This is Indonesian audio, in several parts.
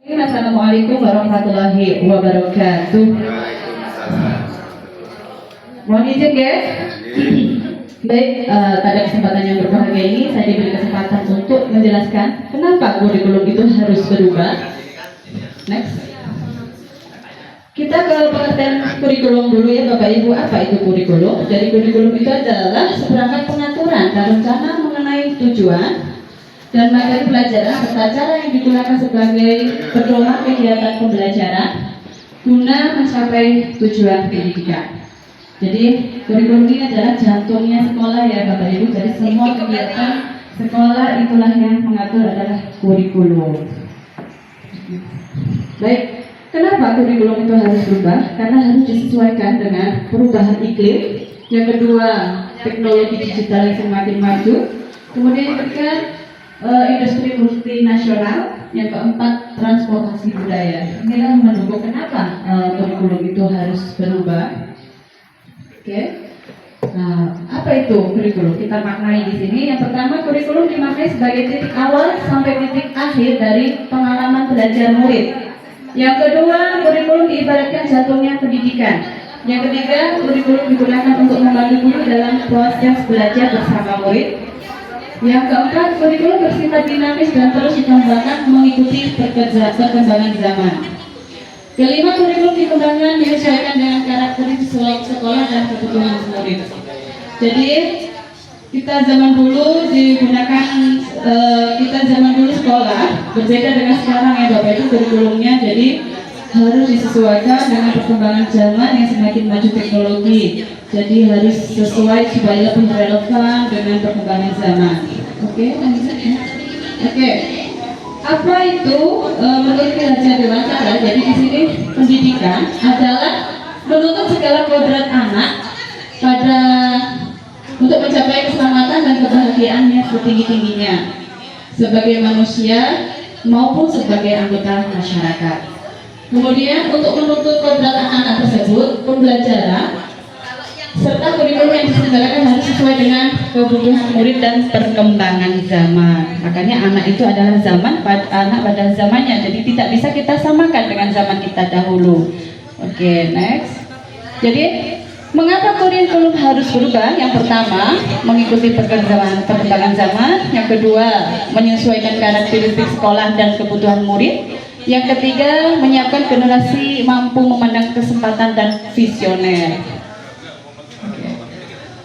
Assalamualaikum warahmatullahi wabarakatuh. Mohon izin guys. Baik, pada kesempatan yang berbahagia ini saya diberi kesempatan untuk menjelaskan kenapa kurikulum itu harus berubah. Next. Kita ke pengertian kurikulum dulu ya Bapak Ibu. Apa itu kurikulum? Jadi kurikulum itu adalah seperangkat pengaturan dan rencana mengenai tujuan dan materi pelajaran serta cara yang digunakan sebagai pedoman kegiatan pembelajaran guna mencapai tujuan pendidikan. Jadi kurikulum ini adalah jantungnya sekolah ya Bapak Ibu. Jadi semua kegiatan sekolah itulah yang mengatur adalah kurikulum. Baik, kenapa kurikulum itu harus berubah? Karena harus disesuaikan dengan perubahan iklim. Yang kedua, teknologi digital yang semakin maju. Kemudian yang ketiga, industri multinasional. Yang keempat, transportasi budaya. Inilah mendukung kenapa kurikulum itu harus berubah. Oke. Nah, apa itu kurikulum? Kita maknai di sini. Yang pertama, kurikulum dimaknai sebagai titik awal sampai titik akhir dari pengalaman belajar murid. Yang kedua, kurikulum diibaratkan jantungnya pendidikan. Yang ketiga, kurikulum digunakan untuk membantu guru dalam proses belajar bersama murid. Yang keempat, kurikulum bersifat dinamis dan terus dikembangkan mengikuti perkembangan zaman. Kelima, kurikulum dikembangkan menyesuaikan dengan karakteristik sekolah dan kebutuhan murid. Jadi kita zaman dulu sekolah berbeda dengan sekarang ya Bapak Ibu kurikulumnya. Jadi harus disesuaikan dengan perkembangan zaman yang semakin maju teknologi. Jadi harus sesuai supaya lebih relevan dengan perkembangan zaman. Oke, lanjut ya. Oke. Apa itu menurut kinerja dewasa? Jadi di sini pendidikan adalah menuntut segala kodrat anak pada untuk mencapai keselamatan dan kebahagiaannya setinggi-tingginya sebagai manusia maupun sebagai anggota masyarakat. Kemudian untuk menuntut kodrat anak-anak tersebut, pembelajaran serta kurikulum yang diselenggarakan harus sesuai dengan kebutuhan murid dan perkembangan zaman. Makanya anak itu adalah anak pada zamannya. Jadi tidak bisa kita samakan dengan zaman kita dahulu. Oke, next. Jadi mengapa kurikulum harus berubah? Yang pertama, mengikuti perkembangan zaman. Yang kedua, menyesuaikan karakteristik sekolah dan kebutuhan murid. Yang ketiga, menyiapkan generasi mampu memandang kesempatan dan visioner.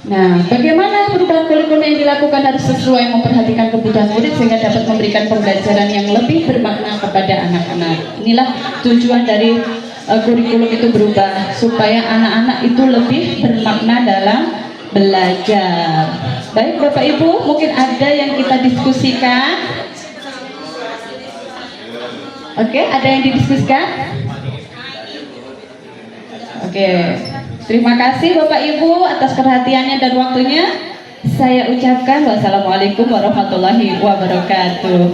Nah, bagaimana perubahan kurikulum yang dilakukan harus sesuai memperhatikan kebutuhan murid sehingga dapat memberikan pembelajaran yang lebih bermakna kepada anak-anak. Inilah tujuan dari kurikulum itu berubah supaya anak-anak itu lebih bermakna dalam belajar. Baik Bapak Ibu, mungkin ada yang kita diskusikan. Oke, ada yang didiskusikan? Oke. Terima kasih Bapak Ibu atas perhatiannya dan waktunya. Saya ucapkan wassalamualaikum warahmatullahi wabarakatuh.